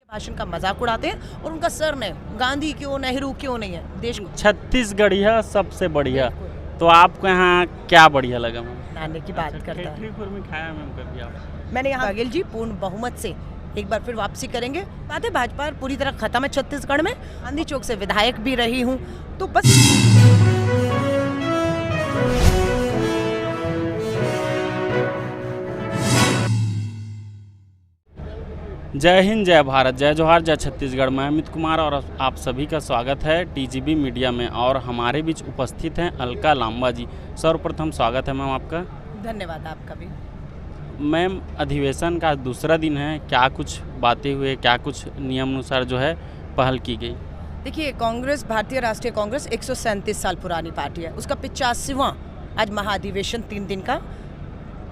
भाषण का मजाक उड़ाते हैं और उनका सर नहीं, गांधी क्यों, नेहरू क्यों नहीं है देश को। छत्तीसगढ़िया सबसे बढ़िया। तो आपको यहाँ क्या बढ़िया लगा मैम? बनाने की बात करता है। खैतरीपुर में खाया मैम कभी आप? मैंने यहाँ बघेल जी पूर्ण बहुमत से एक बार फिर वापसी करेंगे। बात है भाजपा पूरी तरह खत्म है छत्तीसगढ़ में। गांधी चौक से विधायक भी रही हूँ, तो बस जय हिंद, जय भारत, जय जोहार, जय छत्तीसगढ़। मैं अमित कुमार और आप सभी का स्वागत है टीजीबी मीडिया में। और हमारे बीच उपस्थित हैं अलका लांबा जी। सर्वप्रथम स्वागत है मैम आपका। धन्यवाद आपका भी। मैम, अधिवेशन का दूसरा दिन है, क्या कुछ बातें हुए, क्या कुछ नियम अनुसार जो है पहल की गई? देखिए, कांग्रेस, भारतीय राष्ट्रीय कांग्रेस 137 साल पुरानी पार्टी है। उसका 85वां आज महाधिवेशन 3 दिन का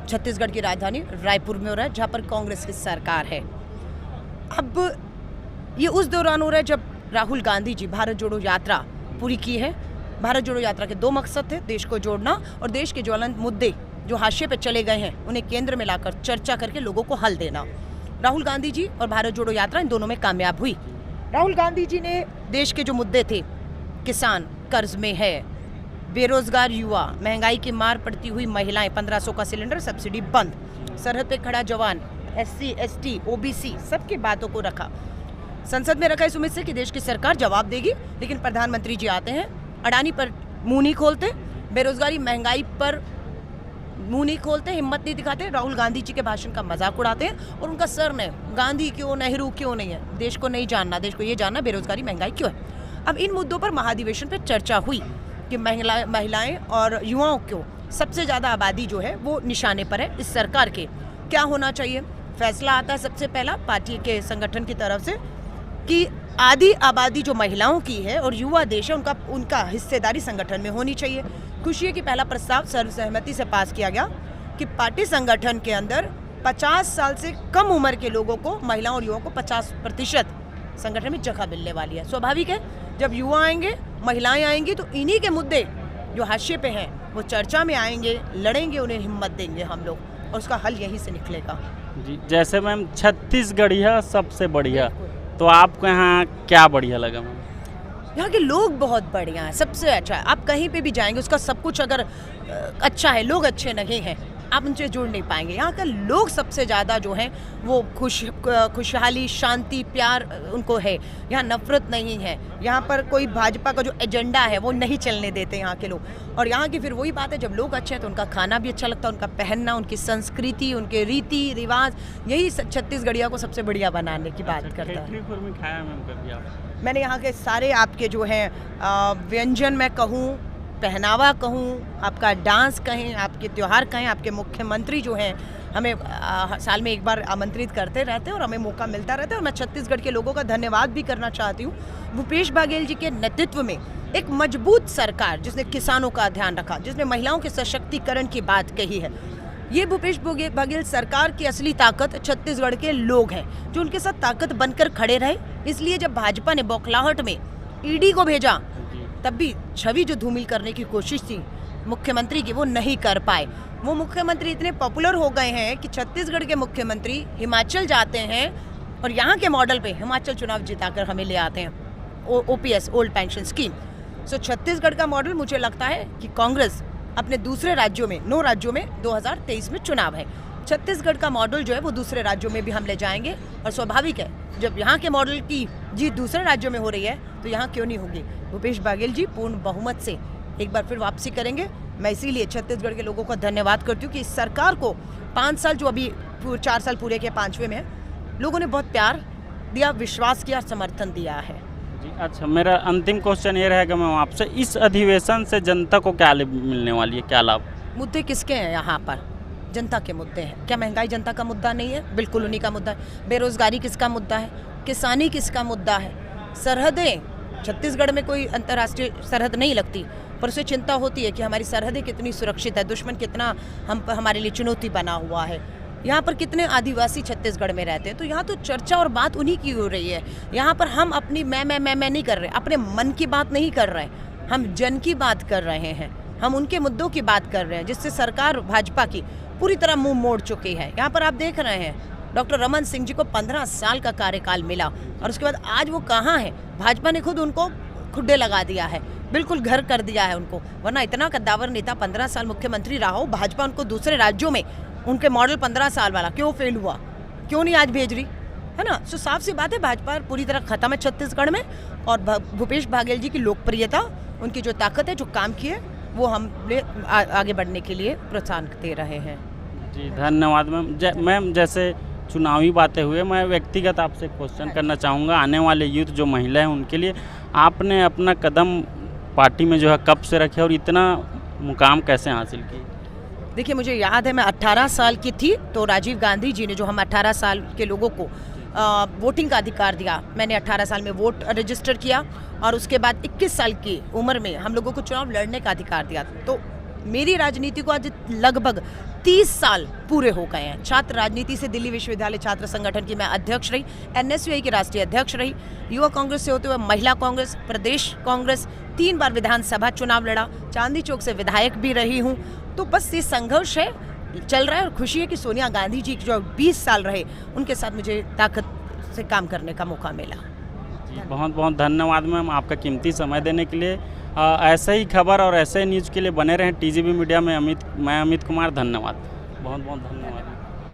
छत्तीसगढ़ की राजधानी रायपुर में हो रहा है, जहाँ पर कांग्रेस की सरकार है। अब ये उस दौरान हो रहा है जब राहुल गांधी जी भारत जोड़ो यात्रा पूरी की है। भारत जोड़ो यात्रा के 2 मकसद थे, देश को जोड़ना और देश के ज्वलंत मुद्दे जो हाशिए पे चले गए हैं उन्हें केंद्र में लाकर चर्चा करके लोगों को हल देना। राहुल गांधी जी और भारत जोड़ो यात्रा इन दोनों में कामयाब हुई। राहुल गांधी जी ने देश के जो मुद्दे थे, किसान कर्ज में है, बेरोजगार युवा, महंगाई की मार पड़ती हुई महिलाएं, 1500 का सिलेंडर, सब्सिडी बंद, सरहद पे खड़ा जवान, SC, ST, OBC सबकी बातों को रखा। संसद में रखा इस उम्मीद से कि देश की सरकार जवाब देगी, लेकिन प्रधानमंत्री जी आते हैं, अडानी पर मुंह नहीं खोलते, बेरोजगारी महंगाई पर मुंह नहीं खोलते, हिम्मत नहीं दिखाते, राहुल गांधी जी के भाषण का मजाक उड़ाते हैं और उनका सर नहीं, गांधी क्यों, नेहरू क्यों नहीं है। देश को नहीं जानना, देश को ये जानना बेरोजगारी महंगाई क्यों है। अब इन मुद्दों पर महाधिवेशन पर चर्चा हुई कि महिलाएं और युवाओं को सबसे ज़्यादा आबादी जो है वो निशाने पर है इस सरकार के। क्या होना चाहिए? फैसला आता है सबसे पहला पार्टी के संगठन की तरफ से कि आधी आबादी जो महिलाओं की है और युवा देश है उनका हिस्सेदारी संगठन में होनी चाहिए। खुशी है कि पहला प्रस्ताव सर्वसहमति से पास किया गया कि पार्टी संगठन के अंदर 50 साल से कम उम्र के लोगों को, महिलाओं और युवाओं को 50% संगठन में जगह मिलने वाली है। स्वाभाविक है, जब युवा आएंगे, महिलाएं आएंगी, तो इन्हीं के मुद्दे जो हाशिए पे हैं वो चर्चा में आएंगे, लड़ेंगे, उन्हें हिम्मत देंगे हम लोग और उसका हल यहीं से निकलेगा जी। जैसे मैम छत्तीसगढ़िया सबसे बढ़िया, तो आपको यहाँ क्या बढ़िया लगा मैम? यहाँ के लोग बहुत बढ़िया हैं, सबसे अच्छा है। आप कहीं पे भी जाएंगे, उसका सब कुछ अगर अच्छा है, लोग अच्छे नहीं हैं, आप उनसे जुड़ नहीं पाएंगे। यहाँ के लोग सबसे ज़्यादा जो हैं वो खुशहाली, शांति, प्यार उनको है। यहाँ नफरत नहीं है। यहाँ पर कोई भाजपा का जो एजेंडा है वो नहीं चलने देते यहाँ के लोग। और यहाँ की फिर वही बात है, जब लोग अच्छे हैं तो उनका खाना भी अच्छा लगता है, उनका पहनना, उनकी संस्कृति, उनके रीति रिवाज, यही छत्तीसगढ़िया को सबसे बढ़िया बनाने की बात करता है। खैतरीपुर में खाया मैम कभी आप? मैंने यहाँ के सारे आपके जो हैं व्यंजन मैं कहूँ, पहनावा कहूँ, आपका डांस कहें, आपके त्यौहार कहें, आपके मुख्यमंत्री जो हैं हमें साल में एक बार आमंत्रित करते रहते हैं और हमें मौका मिलता रहता है। और मैं छत्तीसगढ़ के लोगों का धन्यवाद भी करना चाहती हूँ। भूपेश बघेल जी के नेतृत्व में एक मजबूत सरकार जिसने किसानों का ध्यान रखा, जिसने महिलाओं के सशक्तिकरण की बात कही है, ये भूपेश बघेल सरकार की असली ताकत छत्तीसगढ़ के लोग हैं जो उनके साथ ताकत बनकर खड़े रहे। इसलिए जब भाजपा ने बौखलाहट में ED को भेजा, तब भी छवि जो धूमिल करने की कोशिश थी मुख्यमंत्री की, वो नहीं कर पाए। वो मुख्यमंत्री इतने पॉपुलर हो गए हैं कि छत्तीसगढ़ के मुख्यमंत्री हिमाचल जाते हैं और यहाँ के मॉडल पे हिमाचल चुनाव जिताकर हमें ले आते हैं, OPS, ओल्ड पेंशन स्कीम। सो छत्तीसगढ़ का मॉडल, मुझे लगता है कि कांग्रेस अपने दूसरे राज्यों में, 9 राज्यों में 2023 में चुनाव है, छत्तीसगढ़ का मॉडल जो है वो दूसरे राज्यों में भी हम ले जाएंगे। और स्वाभाविक है, जब यहाँ के मॉडल की जीत दूसरे राज्यों में हो रही है तो यहाँ क्यों नहीं होगी। भूपेश बघेल जी पूर्ण बहुमत से एक बार फिर वापसी करेंगे। मैं इसीलिए छत्तीसगढ़ के लोगों का धन्यवाद करती हूँ कि इस सरकार को 5 साल, जो अभी 4 साल पूरे के 5वें में है, लोगों ने बहुत प्यार दिया, विश्वास किया, समर्थन दिया है जी। अच्छा, मेरा अंतिम क्वेश्चन ये रहेगा मैम आपसे, इस अधिवेशन से जनता को क्या मिलने वाली है, क्या लाभ? मुद्दे किसके हैं यहाँ पर? जनता के मुद्दे हैं। क्या महंगाई जनता का मुद्दा नहीं है? बिल्कुल उन्हीं का मुद्दा है। बेरोजगारी किसका मुद्दा है? किसानी किसका मुद्दा है? सरहदें, छत्तीसगढ़ में कोई अंतर्राष्ट्रीय सरहद नहीं लगती, पर उसे चिंता होती है कि हमारी सरहदें कितनी सुरक्षित है, दुश्मन कितना हमारे लिए चुनौती बना हुआ है। यहाँ पर कितने आदिवासी छत्तीसगढ़ में रहते हैं, तो यहाँ तो चर्चा और बात उन्हीं की हो रही है। यहाँ पर हम अपनी मैं नहीं कर रहे, अपने मन की बात नहीं कर रहे, हम जन की बात कर रहे हैं, हम उनके मुद्दों की बात कर रहे हैं, जिससे सरकार भाजपा की पूरी तरह मुंह मोड़ चुकी है। यहाँ पर आप देख रहे हैं डॉक्टर रमन सिंह जी को 15 साल का कार्यकाल मिला और उसके बाद आज वो कहाँ है? भाजपा ने खुद उनको खुड्डे लगा दिया है, बिल्कुल घर कर दिया है उनको। वरना इतना कद्दावर नेता 15 साल मुख्यमंत्री रहा हो, भाजपा उनको दूसरे राज्यों में उनके मॉडल 15 साल वाला क्यों फेल हुआ, क्यों नहीं आज भेज रही है ना? सो साफ सी बात है, भाजपा पूरी तरह खत्म है छत्तीसगढ़ में। और भूपेश बघेल जी की लोकप्रियता, उनकी जो ताकत है, जो काम किए, वो हम आगे बढ़ने के लिए प्रोत्साहन दे रहे हैं। जी धन्यवाद मैम। मैम जैसे चुनावी बातें हुए, मैं व्यक्तिगत आपसे क्वेश्चन करना चाहूँगा। आने वाले यूथ जो महिला हैं उनके लिए आपने अपना कदम पार्टी में जो है कब से रखे और इतना मुकाम कैसे हासिल की? देखिए, मुझे याद है मैं 18 साल की थी तो राजीव गांधी जी ने जो हम 18 साल के लोगों को वोटिंग का अधिकार दिया, मैंने 18 साल में वोट रजिस्टर किया और उसके बाद 21 साल की उम्र में हम लोगों को चुनाव लड़ने का अधिकार दिया। तो मेरी राजनीति को आज लगभग 30 साल पूरे हो गए हैं। छात्र राजनीति से दिल्ली विश्वविद्यालय छात्र संगठन की मैं अध्यक्ष रही, NSUI की राष्ट्रीय अध्यक्ष रही, युवा कांग्रेस से होते हुए महिला कांग्रेस, प्रदेश कांग्रेस, 3 बार विधानसभा चुनाव लड़ा, चांदी चौक से विधायक भी रही हूँ। तो बस ये संघर्ष है, चल रहा है और खुशी है कि सोनिया गांधी जी जो 20 साल रहे, उनके साथ मुझे ताकत से काम करने का मौका मिला। बहुत बहुत धन्यवाद मैम आपका कीमती समय देने के लिए। ऐसे ही खबर और ऐसे न्यूज़ के लिए बने रहें TGB मीडिया में। मैं अमित कुमार, धन्यवाद, बहुत बहुत धन्यवाद।